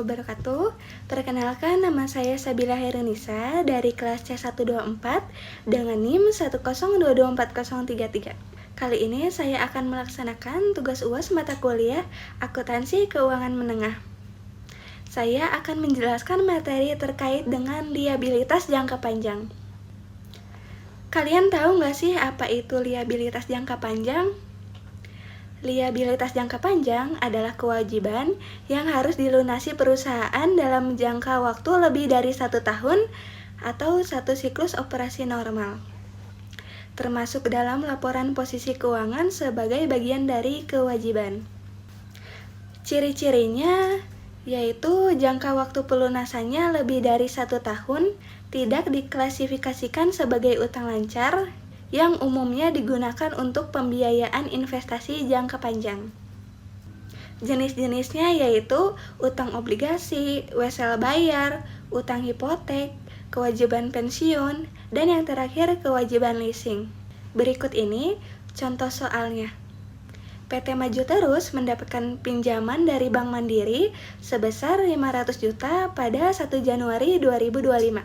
wabarakatuh. Perkenalkan, nama saya Sabila Herunisa dari kelas C124 dengan NIM 1022403. Kali ini saya akan melaksanakan tugas UAS mata kuliah Akuntansi Keuangan Menengah. Saya akan menjelaskan materi terkait dengan liabilitas jangka panjang. Kalian tahu nggak sih apa itu liabilitas jangka panjang? Liabilitas jangka panjang adalah kewajiban yang harus dilunasi perusahaan dalam jangka waktu lebih dari 1 tahun atau 1 siklus operasi normal, termasuk dalam laporan posisi keuangan sebagai bagian dari kewajiban. Ciri-cirinya yaitu jangka waktu pelunasannya lebih dari 1 tahun, tidak diklasifikasikan sebagai utang lancar, yang umumnya digunakan untuk pembiayaan investasi jangka panjang. Jenis-jenisnya yaitu utang obligasi, wesel bayar, utang hipotek, kewajiban pensiun, dan yang terakhir kewajiban leasing. Berikut ini contoh soalnya. PT Maju Terus mendapatkan pinjaman dari Bank Mandiri sebesar 500 juta pada 1 Januari 2025.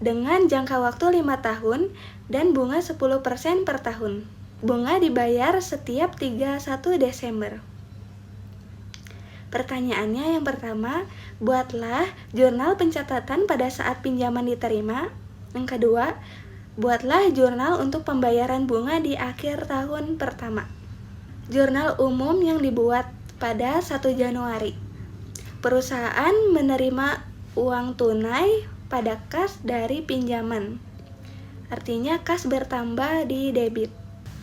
Dengan jangka waktu 5 tahun dan bunga 10% per tahun. Bunga dibayar setiap 31 Desember. Pertanyaannya yang pertama, buatlah jurnal pencatatan pada saat pinjaman diterima. Yang kedua, buatlah jurnal untuk pembayaran bunga di akhir tahun pertama. Jurnal umum yang dibuat pada 1 Januari. Perusahaan menerima uang tunai pada kas dari pinjaman. Artinya kas bertambah di debit.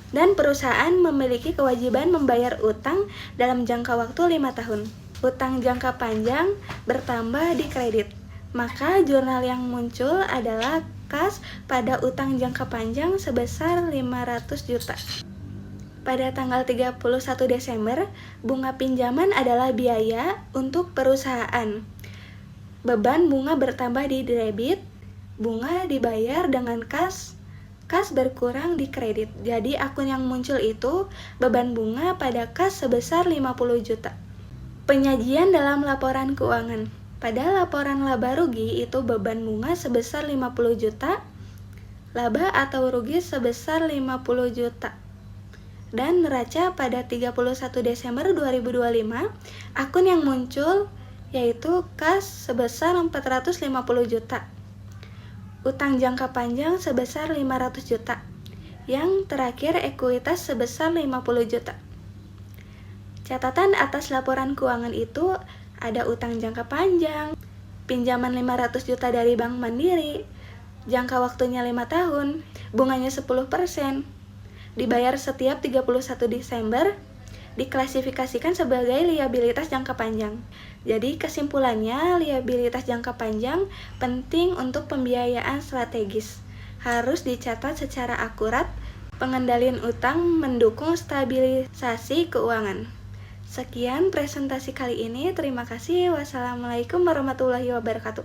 Dan perusahaan memiliki kewajiban membayar utang dalam jangka waktu 5 tahun. Utang jangka panjang bertambah di kredit. Maka jurnal yang muncul adalah kas pada utang jangka panjang sebesar 500 juta. Pada tanggal 31 Desember, bunga pinjaman adalah biaya untuk perusahaan. Beban bunga bertambah di debit, bunga dibayar dengan kas berkurang di kredit. Jadi akun yang muncul itu beban bunga pada kas sebesar 50 juta. Penyajian dalam laporan keuangan. Pada laporan laba rugi itu beban bunga sebesar 50 juta, laba atau rugi sebesar 50 juta. Dan neraca pada 31 Desember 2025, akun yang muncul yaitu kas sebesar 450 juta. Utang jangka panjang sebesar 500 juta. Yang terakhir ekuitas sebesar 50 juta. Catatan atas laporan keuangan itu ada utang jangka panjang, pinjaman 500 juta dari Bank Mandiri, jangka waktunya 5 tahun, bunganya 10%, dibayar setiap 31 Desember, diklasifikasikan sebagai liabilitas jangka panjang. Jadi kesimpulannya, liabilitas jangka panjang penting untuk pembiayaan strategis. Harus dicatat secara akurat. Pengendalian utang mendukung stabilisasi keuangan. Sekian presentasi kali ini. Terima kasih. Wassalamualaikum warahmatullahi wabarakatuh.